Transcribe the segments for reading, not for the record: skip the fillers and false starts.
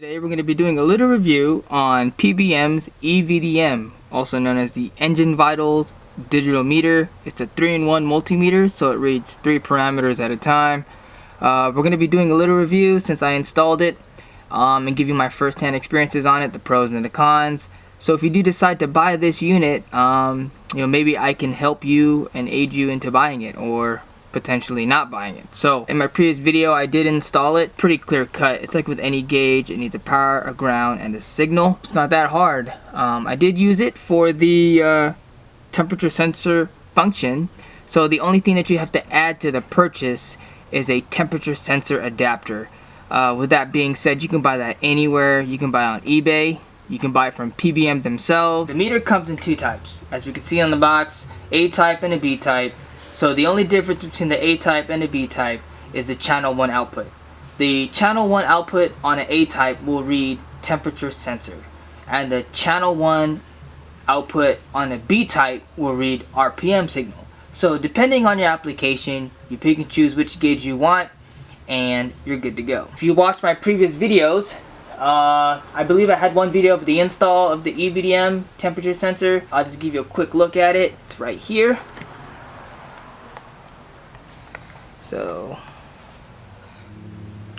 Today we're going to be doing a little review on PBM's EVDM, also known as the Engine Vitals Digital Meter. It's a 3-in-1 multimeter, so it reads 3 parameters at a time. We're going to be doing a little review since I installed it and give you my first-hand experiences on it, the pros and the cons. So if you do decide to buy this unit, maybe I can help you and aid you into buying it, or potentially not buying it. So in my previous video I did install it. Pretty clear cut. It's like with any gauge, it needs a power, a ground, and a signal. It's not that hard. I did use it for the temperature sensor function. So the only thing that you have to add to the purchase is a temperature sensor adapter. With that being said, you can buy that anywhere. You can buy on eBay. You can buy it from PBM themselves. The meter comes in 2 types, as we can see on the box, A type and a B type. So the only difference between the A type and the B type is the channel 1 output. The channel 1 output on an A type will read temperature sensor, and the channel 1 output on a B type will read RPM signal. So depending on your application, you pick and choose which gauge you want, and you're good to go. If you watched my previous videos, I believe I had one video of the install of the EVDM temperature sensor. I'll just give you a quick look at it. It's right here. So,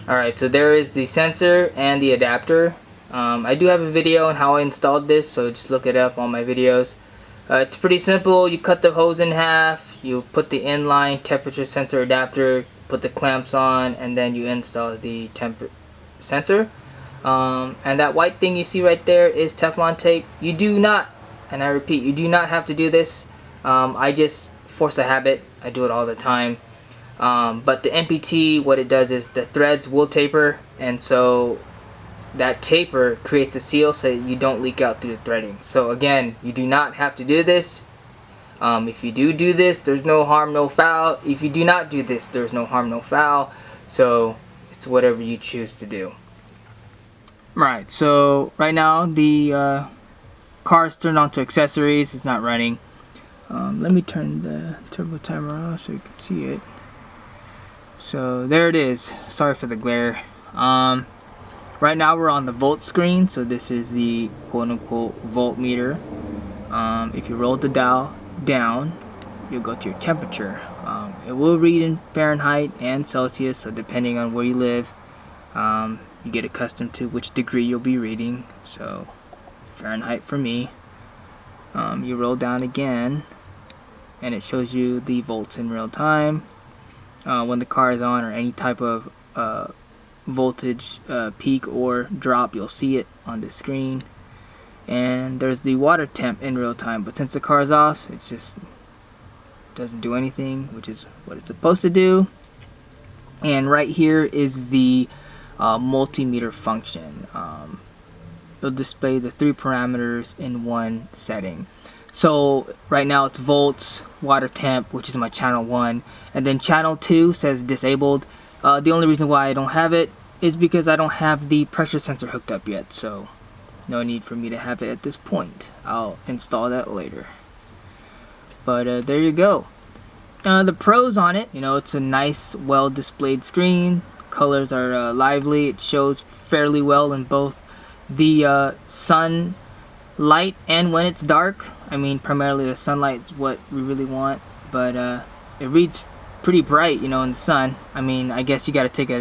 alright, so there is the sensor and the adapter. I do have a video on how I installed this, so just look it up on my videos. It's pretty simple. You cut the hose in half, you put the inline temperature sensor adapter, put the clamps on, and then you install the temp sensor. And that white thing you see right there is Teflon tape. You do not, and I repeat, you do not have to do this. I just force a habit. I do it all the time. But the MPT, what it does is the threads will taper, and so that taper creates a seal so that you don't leak out through the threading. So again, you do not have to do this. If you do this, there's no harm, no foul. If you do not do this, there's no harm, no foul. So it's whatever you choose to do. Right, so right now the car is turned on to accessories. It's not running. Let me turn the turbo timer off so you can see it. So there it is. Sorry for the glare. Right now we're on the volt screen, so this is the quote-unquote voltmeter. If you roll the dial down, you'll go to your temperature. It will read in Fahrenheit and Celsius, so depending on where you live, you get accustomed to which degree you'll be reading. So Fahrenheit for me. You roll down again, and it shows you the volts in real time. When the car is on, or any type of voltage peak or drop, you'll see it on the screen. And there's the water temp in real time, but since the car is off, it just doesn't do anything, which is what it's supposed to do. And right here is the multimeter function. It'll display the 3 parameters in one setting. So right now it's volts, water temp, which is my channel 1, and then channel 2 says disabled. The only reason why I don't have it is because I don't have the pressure sensor hooked up yet, so no need for me to have it at this point. I'll install that later. But there you go. The pros on it, it's a nice, well displayed screen. Colors are lively. It shows fairly well in both the sunlight and when it's dark. I mean, primarily the sunlight is what we really want, but it reads pretty bright, in the sun. I mean, I guess you gotta take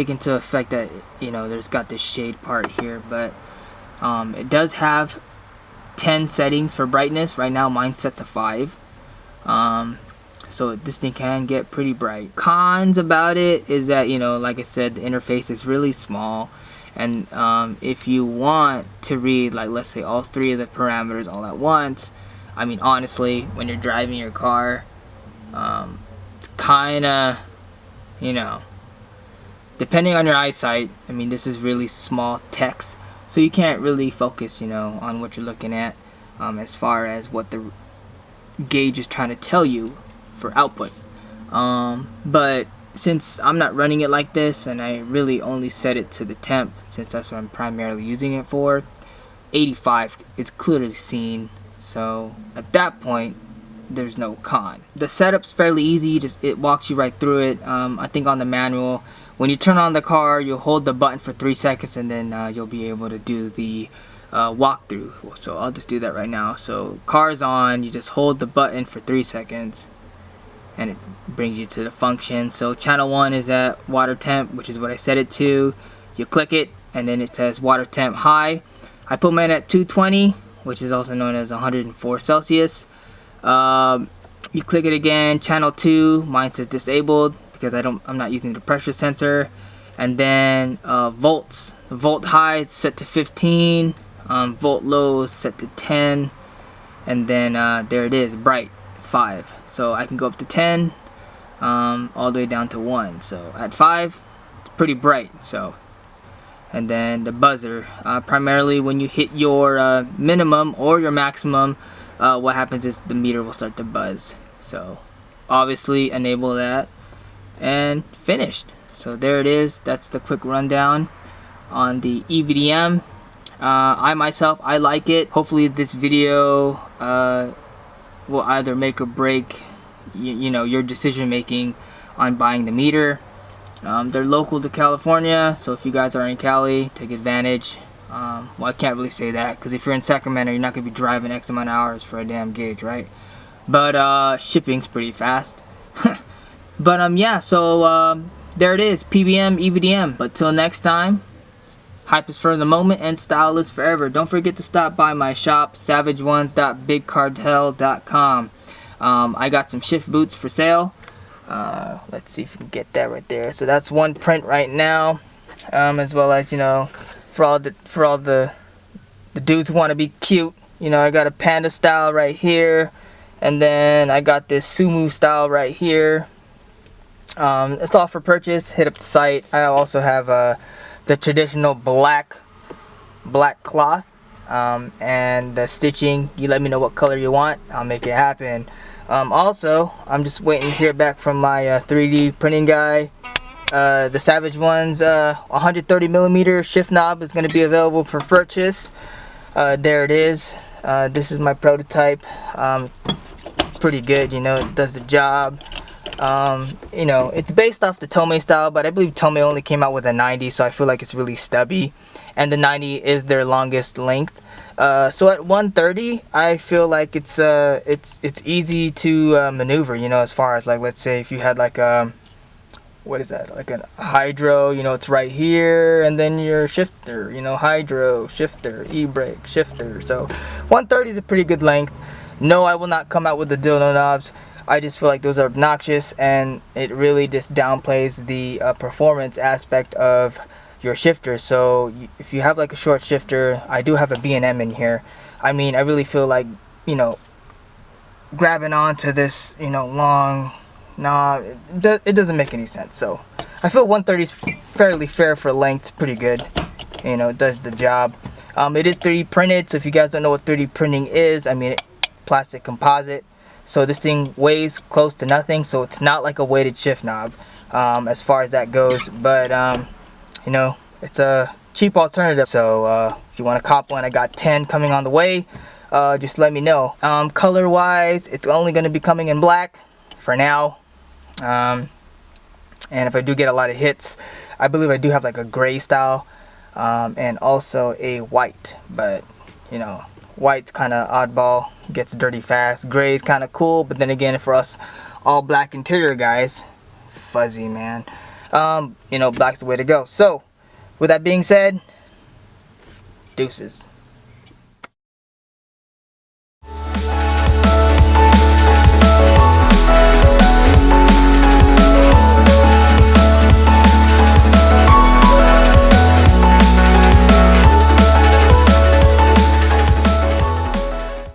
into effect that there's got this shade part here, but it does have 10 settings for brightness. Right now mine's set to 5, so this thing can get pretty bright. Cons about it is that like I said, the interface is really small. And if you want to read, like, let's say all 3 of the parameters all at once, I mean, honestly, when you're driving your car, it's kind of, depending on your eyesight, I mean, this is really small text, so you can't really focus, on what you're looking at as far as what the gauge is trying to tell you for output. But since I'm not running it like this, and I really only set it to the temp, since that's what I'm primarily using it for, 85, it's clearly seen. So at that point, there's no con. The setup's fairly easy. It walks you right through it. I think on the manual, when you turn on the car, you'll hold the button for 3 seconds, and then you'll be able to do the walkthrough. So I'll just do that right now. So car's on, you just hold the button for 3 seconds and it brings you to the function. So channel 1 is at water temp, which is what I set it to. You click it and then it says water temp high. I put mine at 220, which is also known as 104 Celsius. You click it again, channel 2, mine says disabled because I'm not using the pressure sensor. And then volts, the volt high is set to 15, volt low is set to 10, and then there it is, bright 5. So I can go up to 10, all the way down to 1. So at 5, it's pretty bright. So, and then the buzzer, primarily when you hit your minimum or your maximum, what happens is the meter will start to buzz. So obviously enable that, and finished. So there it is. That's the quick rundown on the EVDM. I like it. Hopefully this video will either make or break you know, your decision making on buying the meter. They're local to California, so if you guys are in Cali, take advantage. Well, I can't really say that because if you're in Sacramento, you're not going to be driving X amount of hours for a damn gauge, right? But shipping's pretty fast. But yeah, so there it is, PBM EVDM. But till next time, hype is for the moment and style is forever. Don't forget to stop by my shop, savageones.bigcartel.com. I got some shift boots for sale. Let's see if we can get that right there. So that's one print right now, as well as, you know, for all the dudes who want to be cute. You know, I got a panda style right here, and then I got this sumo style right here. It's all for purchase. Hit up the site. I also have the traditional black cloth, and the stitching. You let me know what color you want, I'll make it happen. Also, I'm just waiting to hear back from my 3D printing guy. The Savage Ones 130mm shift knob is going to be available for purchase. There it is. This is my prototype. Pretty good, you know, it does the job. You know, it's based off the Tomei style, but I believe Tomei only came out with a 90, so I feel like it's really stubby, and the 90 is their longest length. So at 130, I feel like it's easy to maneuver, you know, as far as, like, let's say if you had like what is that, like a hydro, you know, it's right here, and then your shifter, you know, hydro, shifter, e-brake, shifter. So 130 is a pretty good length. No, I will not come out with the dildo knobs. I just feel like those are obnoxious, and it really just downplays the performance aspect of your shifter. So if you have like a short shifter, I do have a B&M in here. I mean, I really feel like, you know, grabbing onto this, you know, long knob, it doesn't make any sense. So I feel 130 is fairly fair for length. It's pretty good. You know, it does the job. It is 3D printed, so if you guys don't know what 3D printing is, I mean, plastic composite. So this thing weighs close to nothing, so it's not like a weighted shift knob as far as that goes. But you know, it's a cheap alternative. So if you want to cop one, I got 10 coming on the way. Just let me know. Color wise, it's only going to be coming in black for now. And if I do get a lot of hits, I believe I do have like a gray style, and also a white. But you know, white's kind of oddball, gets dirty fast. Gray's kind of cool, but then again, for us all black interior guys, fuzzy, man. You know, black's the way to go. So with that being said, deuces.